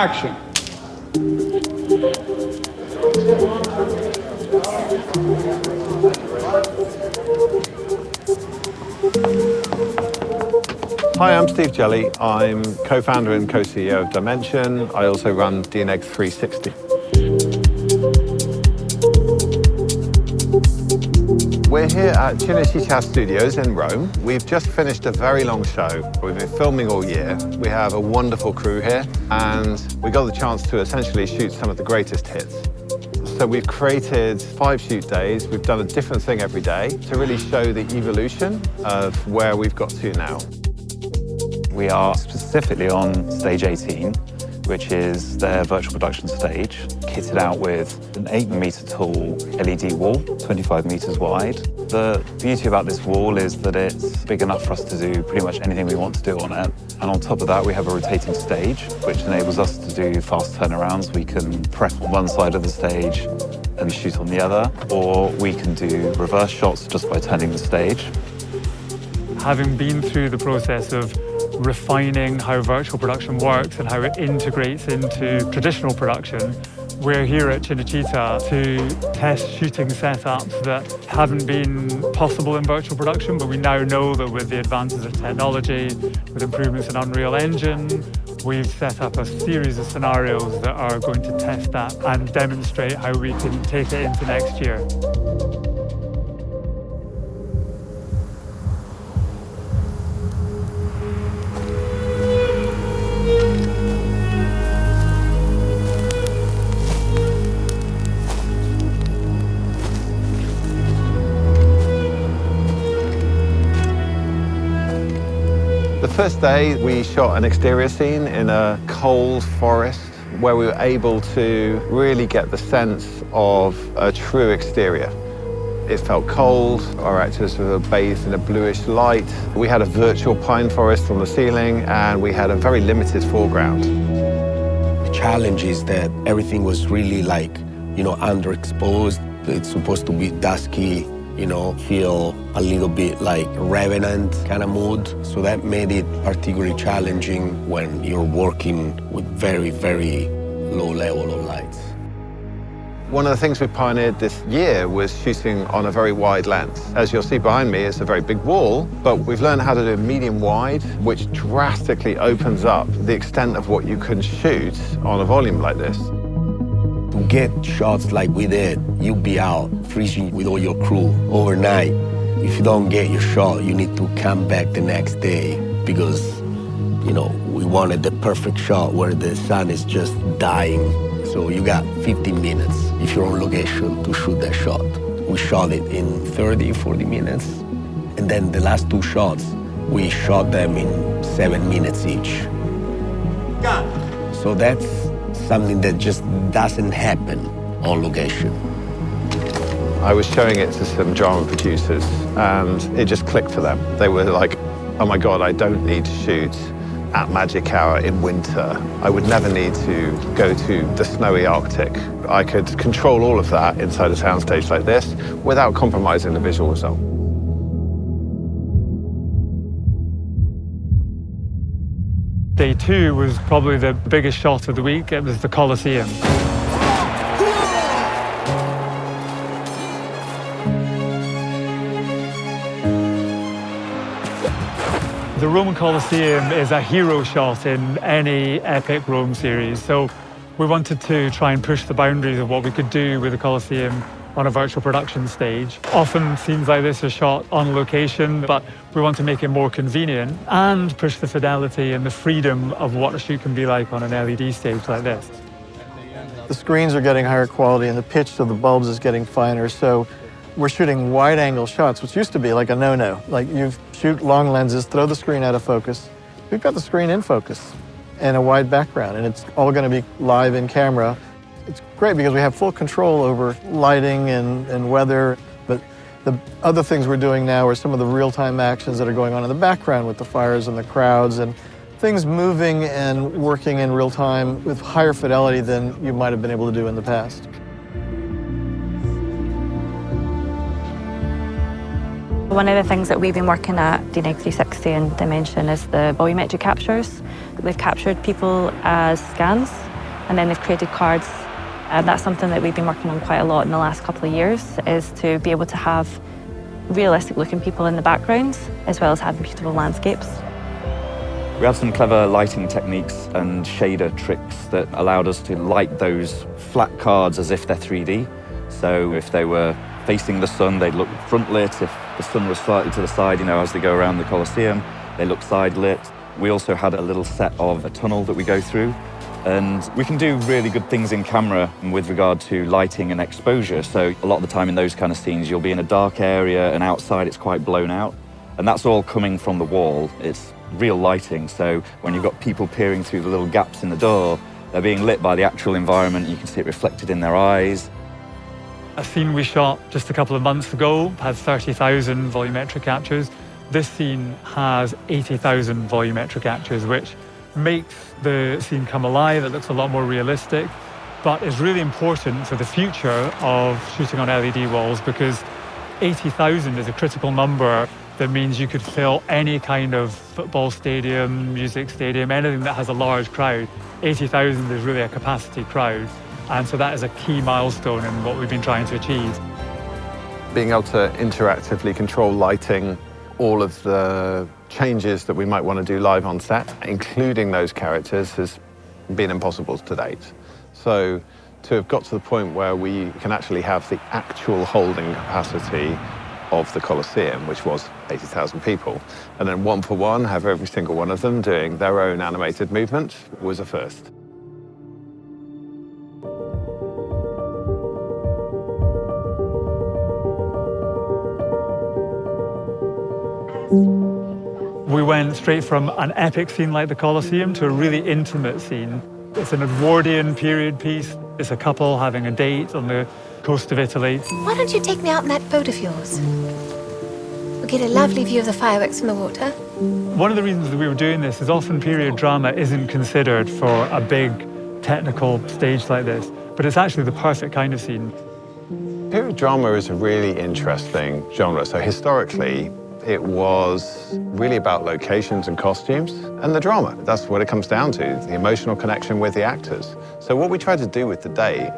action. Hi, I'm Steve Jelly. I'm co-founder and co-CEO of Dimension. I also run DNEG 360. We're here at Cinecittà Studios in Rome. We've just finished a very long show. We've been filming all year. We have a wonderful crew here, and we got the chance to essentially shoot some of the greatest hits. So we've created 5 shoot days. We've done a different thing every day to really show the evolution of where we've got to now. We are specifically on stage 18, which is their virtual production stage, kitted out with an 8-meter tall LED wall, 25 meters wide. The beauty about this wall is that it's big enough for us to do pretty much anything we want to do on it. And on top of that, we have a rotating stage, which enables us to do fast turnarounds. We can prep on one side of the stage and shoot on the other, or we can do reverse shots just by turning the stage. Having been through the process of refining how virtual production works and how it integrates into traditional production, we're here at Cinecittà to test shooting setups that haven't been possible in virtual production, but we now know that with the advances of technology, with improvements in Unreal Engine, we've set up a series of scenarios that are going to test that and demonstrate how we can take it into next year. The first day, we shot an exterior scene in a cold forest where we were able to really get the sense of a true exterior. It felt cold, our actors were bathed in a bluish light. We had a virtual pine forest on the ceiling, and we had a very limited foreground. The challenge is that everything was really underexposed. It's supposed to be dusky, feel a little bit like Revenant kind of mood. So that made it particularly challenging when you're working with very, very low level of lights. One of the things we pioneered this year was shooting on a very wide lens. As you'll see behind me, it's a very big wall, but we've learned how to do medium wide, which drastically opens up the extent of what you can shoot on a volume like this. To get shots like we did, you'll be out freezing with all your crew overnight. If you don't get your shot, you need to come back the next day because, we wanted the perfect shot where the sun is just dying. So you got 15 minutes if you're on location to shoot that shot. We shot it in 30, 40 minutes. And then the last 2 shots, we shot them in 7 minutes each. So that's something that just doesn't happen on location. I was showing it to some drama producers, and it just clicked for them. They were like, oh my God, I don't need to shoot at magic hour in winter. I would never need to go to the snowy Arctic. I could control all of that inside a soundstage like this without compromising the visual result. Day 2 was probably the biggest shot of the week. It was the Colosseum. The Roman Colosseum is a hero shot in any epic Rome series, so we wanted to try and push the boundaries of what we could do with the Colosseum on a virtual production stage. Often scenes like this are shot on location, but we want to make it more convenient and push the fidelity and the freedom of what a shoot can be like on an LED stage like this. The screens are getting higher quality and the pitch of the bulbs is getting finer, so we're shooting wide-angle shots, which used to be like a no-no. Like you shoot long lenses, throw the screen out of focus. We've got the screen in focus and a wide background, and it's all going to be live in camera. It's great because we have full control over lighting and weather, but the other things we're doing now are some of the real-time actions that are going on in the background with the fires and the crowds and things moving and working in real time with higher fidelity than you might have been able to do in the past. One of the things that we've been working at DNEG 360 and Dimension is the volumetric captures. We've captured people as scans and then they've created cards. That's something that we've been working on quite a lot in the last couple of years, is to be able to have realistic looking people in the background, as well as having beautiful landscapes. We had some clever lighting techniques and shader tricks that allowed us to light those flat cards as if they're 3D. So if they were facing the sun, they'd look front lit. If the sun was slightly to the side, as they go around the Colosseum, they look side lit. We also had a little set of a tunnel that we go through. And we can do really good things in camera with regard to lighting and exposure. So a lot of the time in those kind of scenes, you'll be in a dark area and outside it's quite blown out. And that's all coming from the wall. It's real lighting. So when you've got people peering through the little gaps in the door, they're being lit by the actual environment. You can see it reflected in their eyes. A scene we shot just a couple of months ago had 30,000 volumetric captures. This scene has 80,000 volumetric captures, which makes the scene come alive. It looks a lot more realistic, but is really important for the future of shooting on LED walls, because 80,000 is a critical number that means you could fill any kind of football stadium, music stadium, anything that has a large crowd. 80,000 is really a capacity crowd, and so that is a key milestone in what we've been trying to achieve. Being able to interactively control lighting, all of the changes that we might want to do live on set, including those characters, has been impossible to date. So to have got to the point where we can actually have the actual holding capacity of the Colosseum, which was 80,000 people, and then one for one have every single one of them doing their own animated movement, was a first. We went straight from an epic scene like the Colosseum to a really intimate scene. It's an Edwardian period piece. It's a couple having a date on the coast of Italy. Why don't you take me out in that boat of yours? We'll get a lovely view of the fireworks from the water. One of the reasons that we were doing this is often period drama isn't considered for a big technical stage like this, but it's actually the perfect kind of scene. Period drama is a really interesting genre. So historically, it was really about locations and costumes and the drama. That's what it comes down to, the emotional connection with the actors. So what we tried to do with the day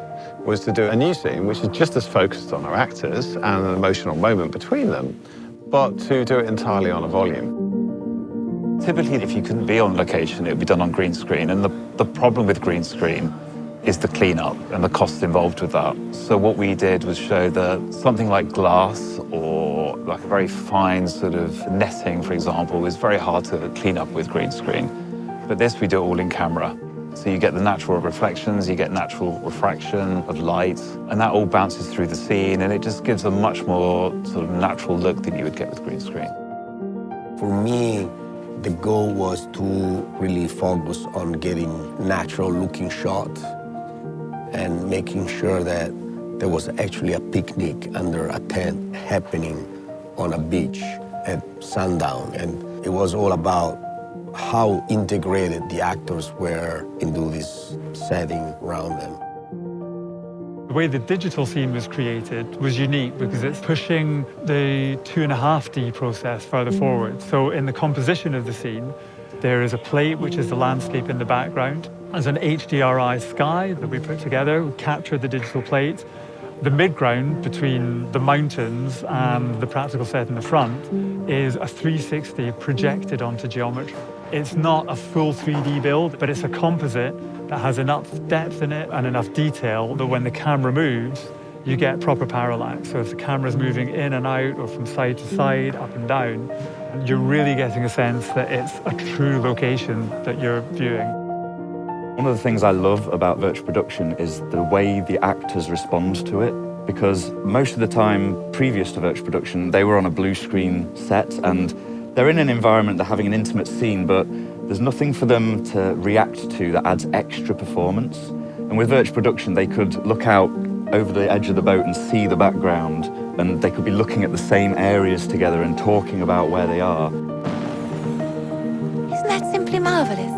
was to do a new scene which is just as focused on our actors and an emotional moment between them, but to do it entirely on a volume. Typically, if you couldn't be on location, it would be done on green screen. And the problem with green screen is the cleanup and the costs involved with that. So what we did was show that something like glass or like a very fine sort of netting, for example, is very hard to clean up with green screen. But this, we do all in camera. So you get the natural reflections, you get natural refraction of light, and that all bounces through the scene, and it just gives a much more sort of natural look than you would get with green screen. For me, the goal was to really focus on getting natural looking shots and making sure that there was actually a picnic under a tent happening on a beach at sundown. And it was all about how integrated the actors were into this setting around them. The way the digital scene was created was unique because it's pushing the 2.5D process further forward. So in the composition of the scene, there is a plate, which is the landscape in the background. There's an HDRI sky that we put together. We captured the digital plate. The midground between the mountains and the practical set in the front is a 360 projected onto geometry. It's not a full 3D build, but it's a composite that has enough depth in it and enough detail that when the camera moves, you get proper parallax. So if the camera's moving in and out or from side to side, up and down, you're really getting a sense that it's a true location that you're viewing. One of the things I love about virtual production is the way the actors respond to it, because most of the time previous to virtual production, they were on a blue screen set and they're in an environment, they're having an intimate scene, but there's nothing for them to react to that adds extra performance. And with virtual production, they could look out over the edge of the boat and see the background, and they could be looking at the same areas together and talking about where they are. Isn't that simply marvelous?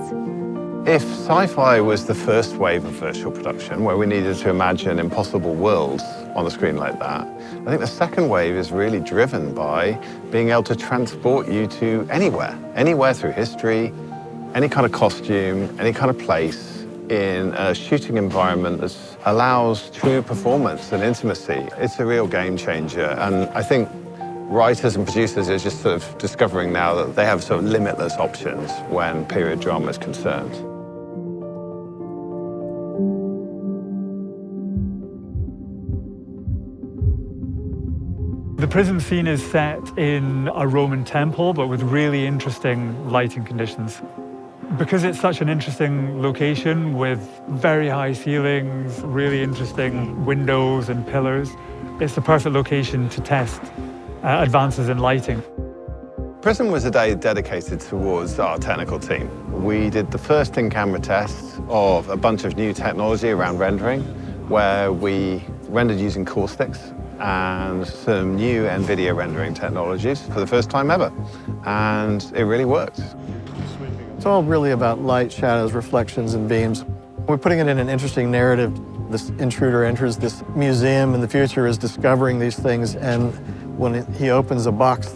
If sci-fi was the first wave of virtual production, where we needed to imagine impossible worlds on the screen like that, I think the second wave is really driven by being able to transport you to anywhere through history, any kind of costume, any kind of place, in a shooting environment that allows true performance and intimacy. It's a real game changer, and I think writers and producers are just sort of discovering now that they have sort of limitless options when period drama is concerned. The Prism scene is set in a Roman temple, but with really interesting lighting conditions. Because it's such an interesting location with very high ceilings, really interesting windows and pillars, it's the perfect location to test advances in lighting. Prism was a day dedicated towards our technical team. We did the first in-camera test of a bunch of new technology around rendering, where we rendered using caustics and some new NVIDIA rendering technologies for the first time ever. And it really worked. It's all really about light, shadows, reflections, and beams. We're putting it in an interesting narrative. This intruder enters this museum in the future, is discovering these things, and when he opens a box,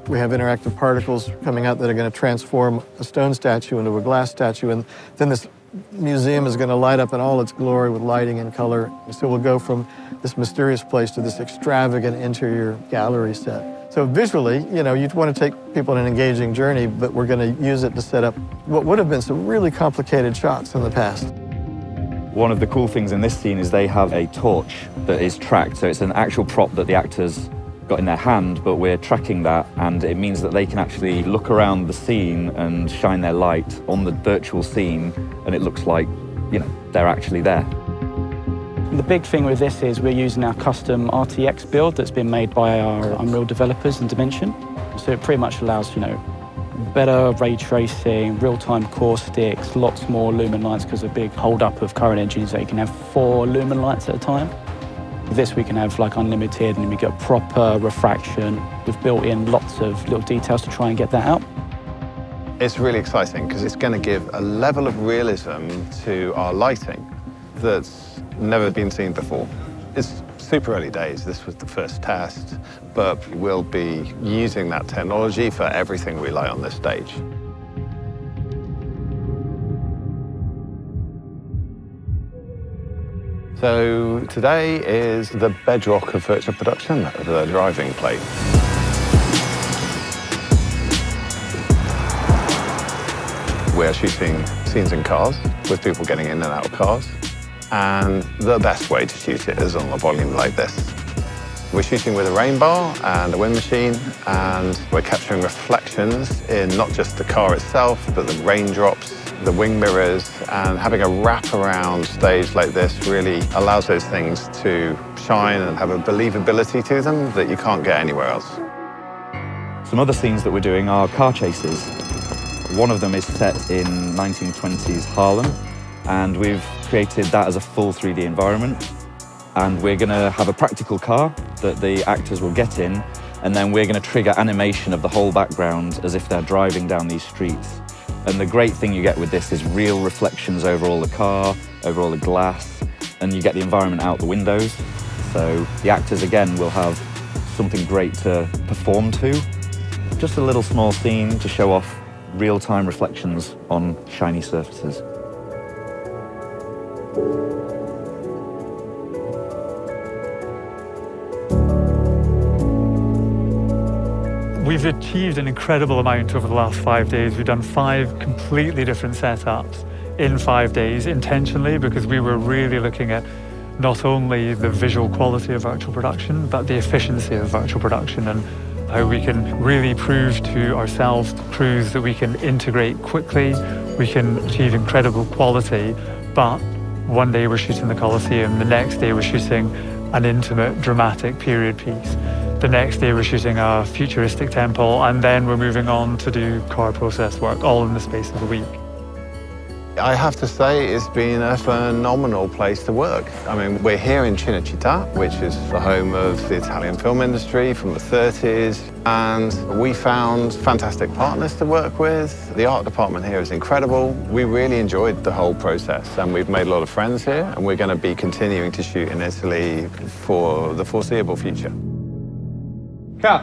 we have interactive particles coming out that are going to transform a stone statue into a glass statue, and then this museum is going to light up in all its glory with lighting and color. So we'll go from this mysterious place to this extravagant interior gallery set. So visually, you know, you'd want to take people on an engaging journey, but we're going to use it to set up what would have been some really complicated shots in the past. One of the cool things in this scene is they have a torch that is tracked. So it's an actual prop that the actors got in their hand, but we're tracking that, and it means that they can actually look around the scene and shine their light on the virtual scene, and it looks like, you know, they're actually there. The big thing with this is we're using our custom RTX build that's been made by our Unreal developers in Dimension. So it pretty much allows, you know, better ray tracing, real-time caustics, lots more lumen lights, because a big hold-up of current engines is that you can have 4 lumen lights at a time. With this we can have like unlimited, and we get proper refraction. We've built in lots of little details to try and get that out. It's really exciting because it's going to give a level of realism to our lighting that's never been seen before. It's super early days. This was the first test, but we'll be using that technology for everything we light on this stage. So today is the bedrock of virtual production, the driving plate. We're shooting scenes in cars with people getting in and out of cars. And the best way to shoot it is on a volume like this. We're shooting with a rain bar and a wind machine, and we're capturing reflections in not just the car itself, but the raindrops, the wing mirrors, and having a wraparound stage like this really allows those things to shine and have a believability to them that you can't get anywhere else. Some other scenes that we're doing are car chases. One of them is set in 1920s Harlem, and we've created that as a full 3D environment. And we're going to have a practical car that the actors will get in, and then we're going to trigger animation of the whole background as if they're driving down these streets. And the great thing you get with this is real reflections over all the car, over all the glass, and you get the environment out the windows. So the actors, again, will have something great to perform to. Just a little small scene to show off real-time reflections on shiny surfaces. We've achieved an incredible amount over the last 5 days. We've done 5 completely different setups in 5 days intentionally, because we were really looking at not only the visual quality of virtual production, but the efficiency of virtual production, and how we can really prove to ourselves, crews, that we can integrate quickly, we can achieve incredible quality. But one day we're shooting the Colosseum, the next day we're shooting an intimate, dramatic period piece. The next day we're shooting a futuristic temple, and then we're moving on to do car process work, all in the space of a week. I have to say it's been a phenomenal place to work. I mean, we're here in Cinecittà, which is the home of the Italian film industry from the 30s, and we found fantastic partners to work with. The art department here is incredible. We really enjoyed the whole process, and we've made a lot of friends here, and we're going to be continuing to shoot in Italy for the foreseeable future. Cut.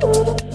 Bye.